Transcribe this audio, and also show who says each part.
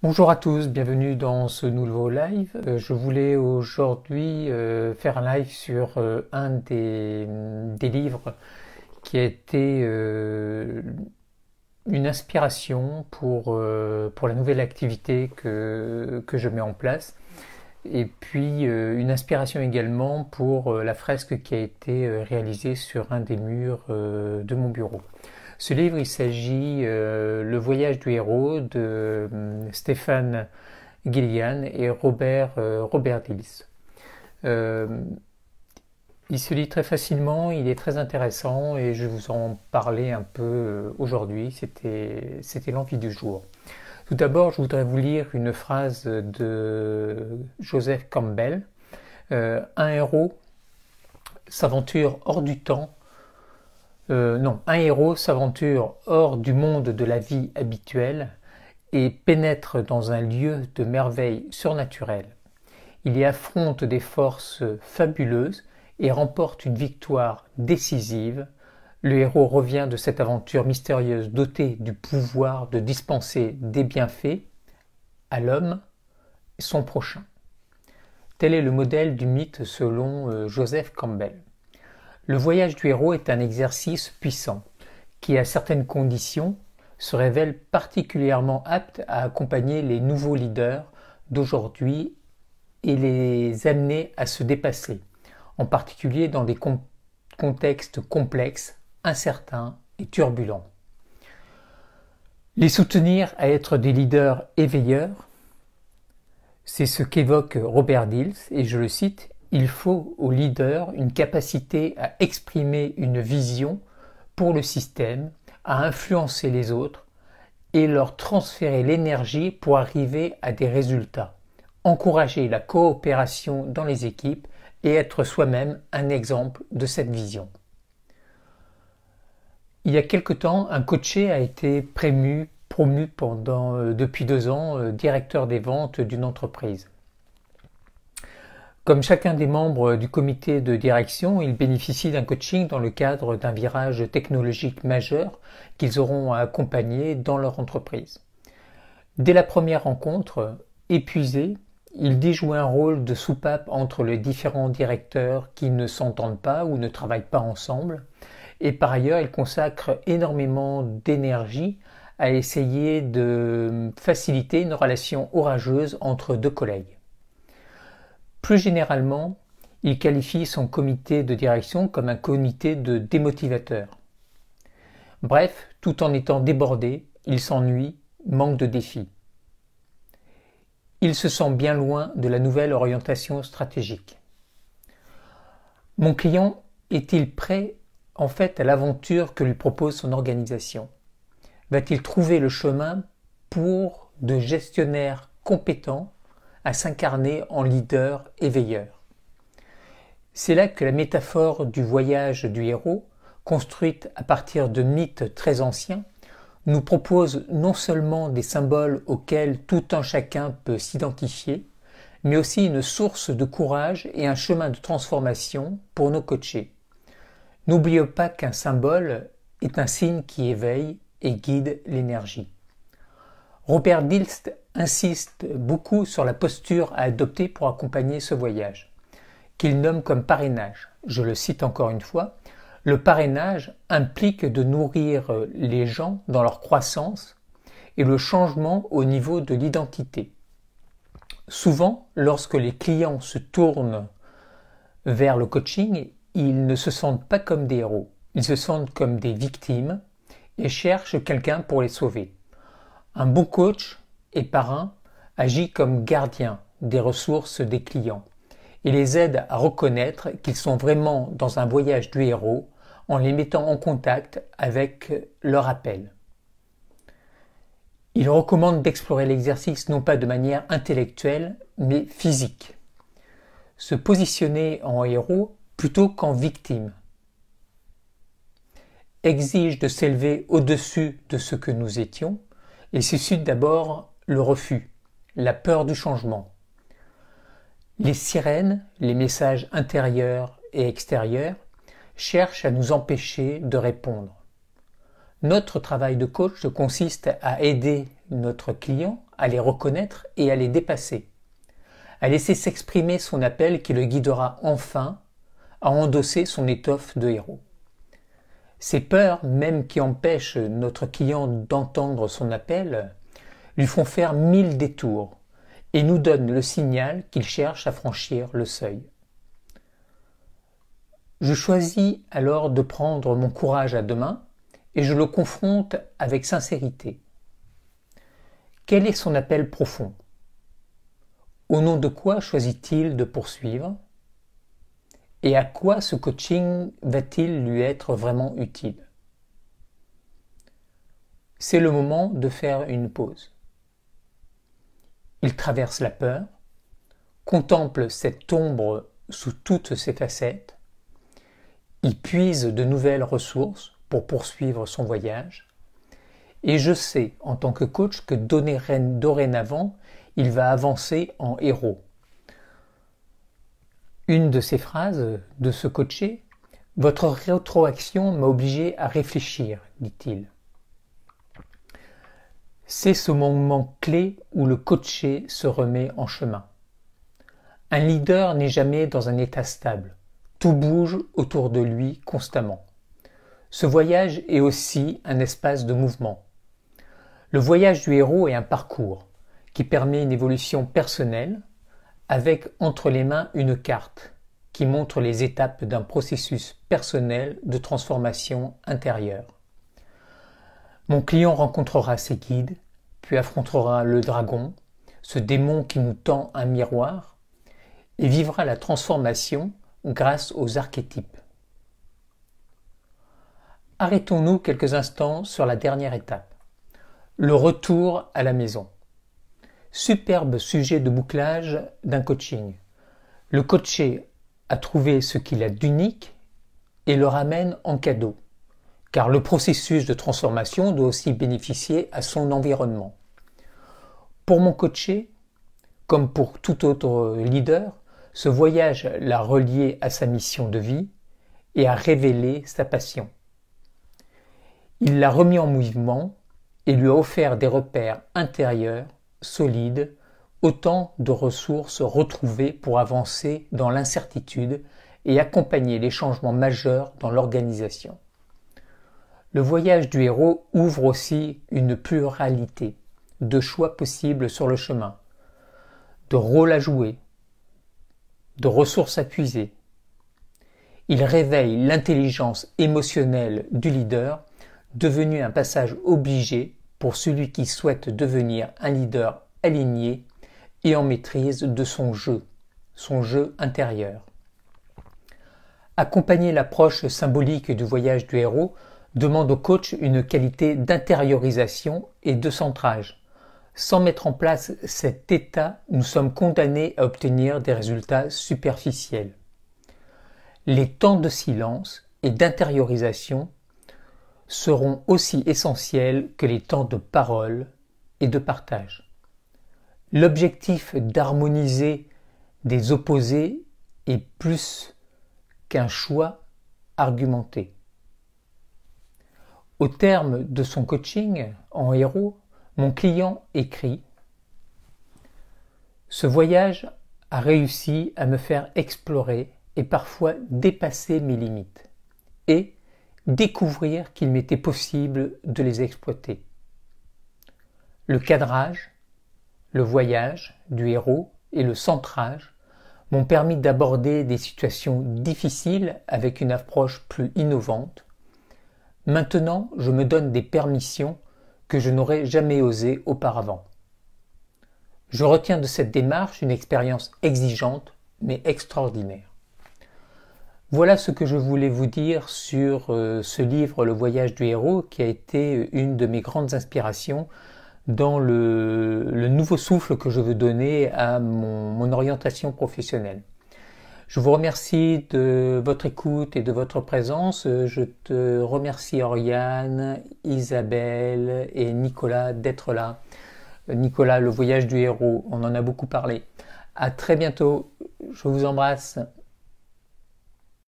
Speaker 1: Bonjour à tous, bienvenue dans ce nouveau live. Je voulais aujourd'hui faire un live sur un des livres qui a été une inspiration pour la nouvelle activité que je mets en place. Et puis une inspiration également pour la fresque qui a été réalisée sur un des murs de mon bureau. Ce livre, il s'agit Le voyage du héros de Stephen Gilligan et Robert Dills. Il se lit très facilement, il est très intéressant et je vais vous en parler un peu aujourd'hui. C'était l'envie du jour. Tout d'abord, je voudrais vous lire une phrase de Joseph Campbell. Un héros s'aventure hors du temps. Un héros s'aventure hors du monde de la vie habituelle et pénètre dans un lieu de merveilles surnaturelles. Il y affronte des forces fabuleuses et remporte une victoire décisive. Le héros revient de cette aventure mystérieuse doté du pouvoir de dispenser des bienfaits à l'homme et son prochain. Tel est le modèle du mythe selon Joseph Campbell. Le voyage du héros est un exercice puissant qui, à certaines conditions, se révèle particulièrement apte à accompagner les nouveaux leaders d'aujourd'hui et les amener à se dépasser, en particulier dans des contextes complexes, incertains et turbulents. Les soutenir à être des leaders éveilleurs, c'est ce qu'évoque Robert Dills, et je le cite: « Il faut aux leaders une capacité à exprimer une vision pour le système, à influencer les autres et leur transférer l'énergie pour arriver à des résultats, encourager la coopération dans les équipes et être soi-même un exemple de cette vision. » Il y a quelque temps, un coaché a été promu depuis 2 ans directeur des ventes d'une entreprise. Comme chacun des membres du comité de direction, ils bénéficient d'un coaching dans le cadre d'un virage technologique majeur qu'ils auront à accompagner dans leur entreprise. Dès la première rencontre, épuisé, il dit jouer un rôle de soupape entre les différents directeurs qui ne s'entendent pas ou ne travaillent pas ensemble, et par ailleurs il consacre énormément d'énergie à essayer de faciliter une relation orageuse entre 2 collègues. Plus généralement, il qualifie son comité de direction comme un comité de démotivateurs. Bref, tout en étant débordé, il s'ennuie, manque de défis. Il se sent bien loin de la nouvelle orientation stratégique. Mon client est-il prêt en fait à l'aventure que lui propose son organisation? Va-t-il trouver le chemin pour de gestionnaires compétents à s'incarner en leader éveilleur? C'est là que la métaphore du voyage du héros, construite à partir de mythes très anciens, nous propose non seulement des symboles auxquels tout un chacun peut s'identifier, mais aussi une source de courage et un chemin de transformation pour nos coachés. N'oublions pas qu'un symbole est un signe qui éveille et guide l'énergie. Robert Dills insiste beaucoup sur la posture à adopter pour accompagner ce voyage, qu'il nomme comme parrainage. Je le cite encore une fois: « Le parrainage implique de nourrir les gens dans leur croissance et le changement au niveau de l'identité. Souvent, lorsque les clients se tournent vers le coaching, ils ne se sentent pas comme des héros, ils se sentent comme des victimes et cherchent quelqu'un pour les sauver. Un bon coach et parrain agit comme gardien des ressources des clients et les aide à reconnaître qu'ils sont vraiment dans un voyage du héros en les mettant en contact avec leur appel. Il recommande d'explorer l'exercice non pas de manière intellectuelle mais physique. Se positionner en héros plutôt qu'en victime exige de s'élever au-dessus de ce que nous étions et suscite d'abord le refus, la peur du changement. Les sirènes, les messages intérieurs et extérieurs, cherchent à nous empêcher de répondre. Notre travail de coach consiste à aider notre client à les reconnaître et à les dépasser, à laisser s'exprimer son appel qui le guidera enfin à endosser son étoffe de héros. Ces peurs, même qui empêchent notre client d'entendre son appel, lui font faire 1000 détours et nous donnent le signal qu'il cherche à franchir le seuil. Je choisis alors de prendre mon courage à deux mains et je le confronte avec sincérité. Quel est son appel profond? Au nom de quoi choisit-il de poursuivre? Et à quoi ce coaching va-t-il lui être vraiment utile? C'est le moment de faire une pause. Il traverse la peur, contemple cette ombre sous toutes ses facettes, il puise de nouvelles ressources pour poursuivre son voyage, et je sais en tant que coach que dorénavant, il va avancer en héros. Une de ces phrases de ce coaché, « Votre rétroaction m'a obligé à réfléchir », dit-il. C'est ce moment clé où le coaché se remet en chemin. Un leader n'est jamais dans un état stable. Tout bouge autour de lui constamment. Ce voyage est aussi un espace de mouvement. Le voyage du héros est un parcours qui permet une évolution personnelle avec entre les mains une carte qui montre les étapes d'un processus personnel de transformation intérieure. Mon client rencontrera ses guides, puis affrontera le dragon, ce démon qui nous tend un miroir, et vivra la transformation grâce aux archétypes. Arrêtons-nous quelques instants sur la dernière étape, le retour à la maison. Superbe sujet de bouclage d'un coaching. Le coaché a trouvé ce qu'il a d'unique et le ramène en cadeau, car le processus de transformation doit aussi bénéficier à son environnement. Pour mon coaché, comme pour tout autre leader, ce voyage l'a relié à sa mission de vie et a révélé sa passion. Il l'a remis en mouvement et lui a offert des repères intérieurs, solides, autant de ressources retrouvées pour avancer dans l'incertitude et accompagner les changements majeurs dans l'organisation. Le voyage du héros ouvre aussi une pluralité de choix possibles sur le chemin, de rôles à jouer, de ressources à puiser. Il réveille l'intelligence émotionnelle du leader, devenu un passage obligé pour celui qui souhaite devenir un leader aligné et en maîtrise de son jeu intérieur. Accompagner l'approche symbolique du voyage du héros demande au coach une qualité d'intériorisation et de centrage. Sans mettre en place cet état, nous sommes condamnés à obtenir des résultats superficiels. Les temps de silence et d'intériorisation seront aussi essentiels que les temps de parole et de partage. L'objectif d'harmoniser des opposés est plus qu'un choix argumenté. Au terme de son coaching en héros, mon client écrit « Ce voyage a réussi à me faire explorer et parfois dépasser mes limites et découvrir qu'il m'était possible de les exploiter. Le cadrage, le voyage du héros et le centrage m'ont permis d'aborder des situations difficiles avec une approche plus innovante. Maintenant, je me donne des permissions que je n'aurais jamais osé auparavant. Je retiens de cette démarche une expérience exigeante mais extraordinaire. » Voilà ce que je voulais vous dire sur ce livre Le voyage du héros qui a été une de mes grandes inspirations dans le nouveau souffle que je veux donner à mon orientation professionnelle. Je vous remercie de votre écoute et de votre présence. Je te remercie Oriane, Isabelle et Nicolas d'être là. Nicolas, le voyage du héros, on en a beaucoup parlé. À très bientôt, je vous embrasse.